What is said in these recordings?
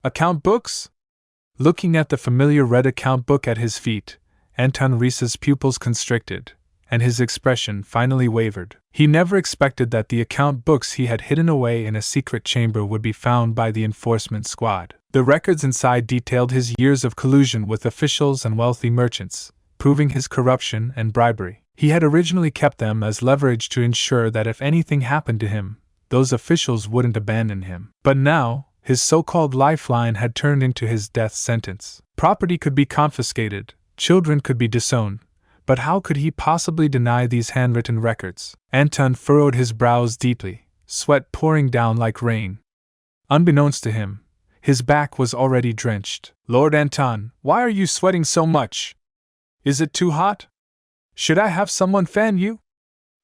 Account books? Looking at the familiar red account book at his feet, Anton Reese's pupils constricted, and his expression finally wavered. He never expected that the account books he had hidden away in a secret chamber would be found by the enforcement squad. The records inside detailed his years of collusion with officials and wealthy merchants, proving his corruption and bribery. He had originally kept them as leverage to ensure that if anything happened to him, those officials wouldn't abandon him. But now, his so-called lifeline had turned into his death sentence. Property could be confiscated, children could be disowned, but how could he possibly deny these handwritten records? Anton furrowed his brows deeply, sweat pouring down like rain. Unbeknownst to him, his back was already drenched. Lord Anton, why are you sweating so much? Is it too hot? Should I have someone fan you?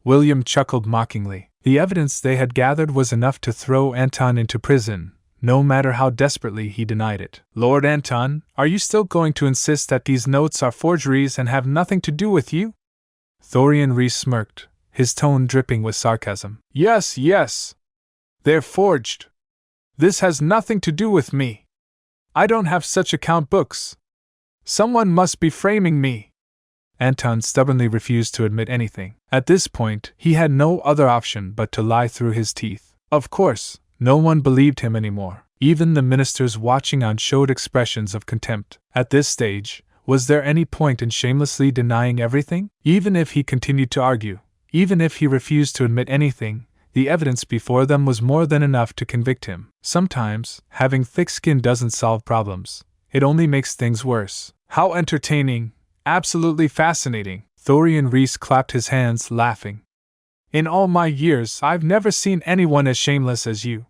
William chuckled mockingly. The evidence they had gathered was enough to throw Anton into prison, no matter how desperately he denied it. Lord Anton, are you still going to insist that these notes are forgeries and have nothing to do with you? Thorian Reese smirked, his tone dripping with sarcasm. Yes, yes. They're forged. This has nothing to do with me. I don't have such account books. Someone must be framing me. Anton stubbornly refused to admit anything. At this point, he had no other option but to lie through his teeth. Of course, no one believed him anymore. Even the ministers watching on showed expressions of contempt. At this stage, was there any point in shamelessly denying everything? Even if he continued to argue, even if he refused to admit anything, the evidence before them was more than enough to convict him. Sometimes, having thick skin doesn't solve problems. It only makes things worse. How entertaining! Absolutely fascinating. Thorian Reese clapped his hands, laughing. In all my years, I've never seen anyone as shameless as you.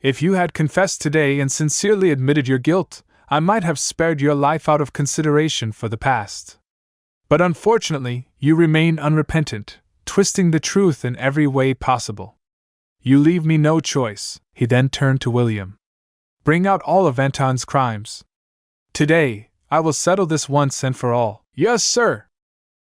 If you had confessed today and sincerely admitted your guilt, I might have spared your life out of consideration for the past. But unfortunately, you remain unrepentant, twisting the truth in every way possible. You leave me no choice. He then turned to William. Bring out all of Anton's crimes. Today, I will settle this once and for all. Yes, sir.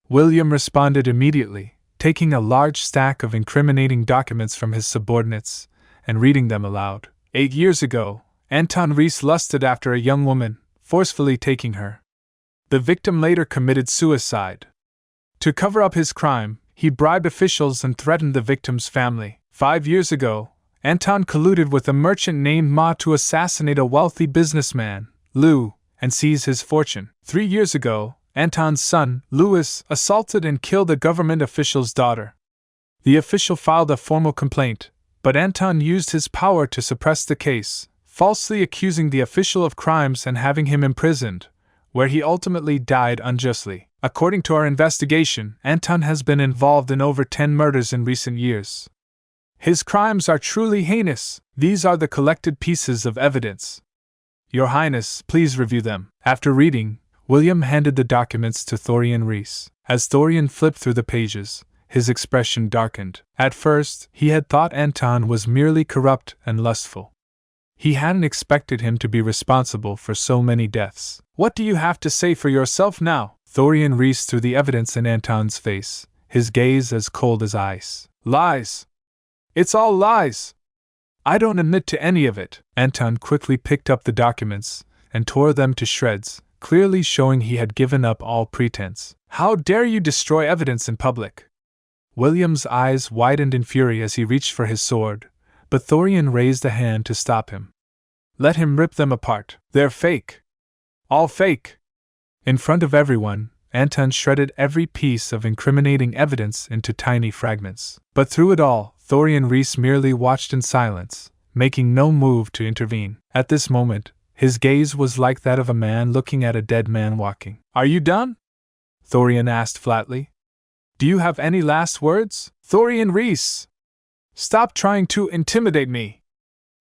William responded immediately, taking a large stack of incriminating documents from his subordinates and reading them aloud. 8 years ago, Anton Reese lusted after a young woman, forcefully taking her. The victim later committed suicide. To cover up his crime, he bribed officials and threatened the victim's family. 5 years ago, Anton colluded with a merchant named Ma to assassinate a wealthy businessman, Lou, and seize his fortune. 3 years ago, Anton's son, Louis, assaulted and killed a government official's daughter. The official filed a formal complaint, but Anton used his power to suppress the case, falsely accusing the official of crimes and having him imprisoned, where he ultimately died unjustly. According to our investigation, Anton has been involved in over 10 murders in recent years. His crimes are truly heinous. These are the collected pieces of evidence. Your Highness, please review them. After reading, William handed the documents to Thorian Reese. As Thorian flipped through the pages, his expression darkened. At first, he had thought Anton was merely corrupt and lustful. He hadn't expected him to be responsible for so many deaths. What do you have to say for yourself now? Thorian Reese threw the evidence in Anton's face, his gaze as cold as ice. Lies! It's all lies! I don't admit to any of it. Anton quickly picked up the documents and tore them to shreds, clearly showing he had given up all pretense. How dare you destroy evidence in public? William's eyes widened in fury as he reached for his sword, but Thorian raised a hand to stop him. Let him rip them apart. They're fake. All fake. In front of everyone, Anton shredded every piece of incriminating evidence into tiny fragments. But through it all, Thorian Reese merely watched in silence, making no move to intervene. At this moment, his gaze was like that of a man looking at a dead man walking. Are you done? Thorian asked flatly. Do you have any last words? Thorian Reese! Stop trying to intimidate me.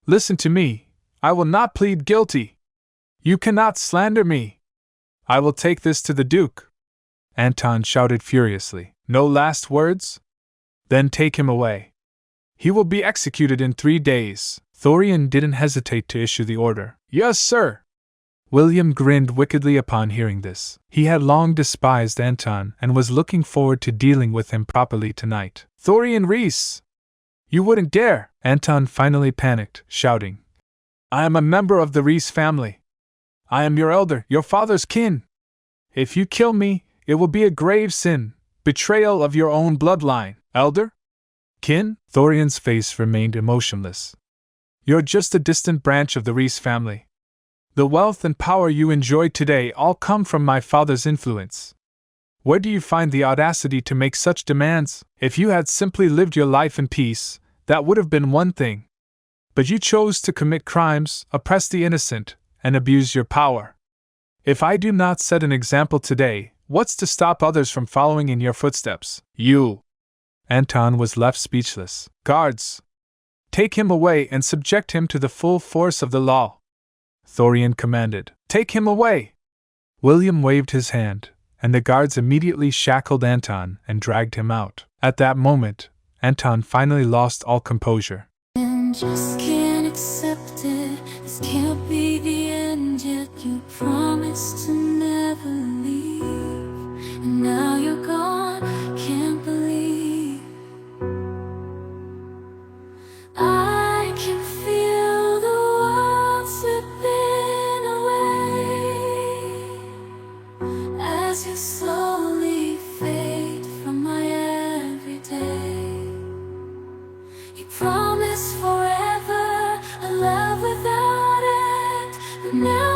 Listen to me. I will not plead guilty. You cannot slander me. I will take this to the Duke. Anton shouted furiously. No last words? Then take him away. He will be executed in 3 days. Thorian didn't hesitate to issue the order. Yes, sir. William grinned wickedly upon hearing this. He had long despised Anton and was looking forward to dealing with him properly tonight. Thorian Reese! You wouldn't dare! Anton finally panicked, shouting. I am a member of the Reese family. I am your elder, your father's kin. If you kill me, it will be a grave sin, betrayal of your own bloodline. Elder? Kin? Thorian's face remained emotionless. You're just a distant branch of the Reese family. The wealth and power you enjoy today all come from my father's influence. Where do you find the audacity to make such demands? If you had simply lived your life in peace, that would have been one thing. But you chose to commit crimes, oppress the innocent, and abuse your power. If I do not set an example today, what's to stop others from following in your footsteps? You! Anton was left speechless. Guards! Take him away and subject him to the full force of the law. Thorian commanded. Take him away! William waved his hand, and the guards immediately shackled Anton and dragged him out. At that moment, Anton finally lost all composure. And just can't accept it. This can't be the end yet. You promised to never leave, and now you're gone. Can't believe I can feel the world slipping away as you slowly fade from my everyday. You promised forever a love without end, but now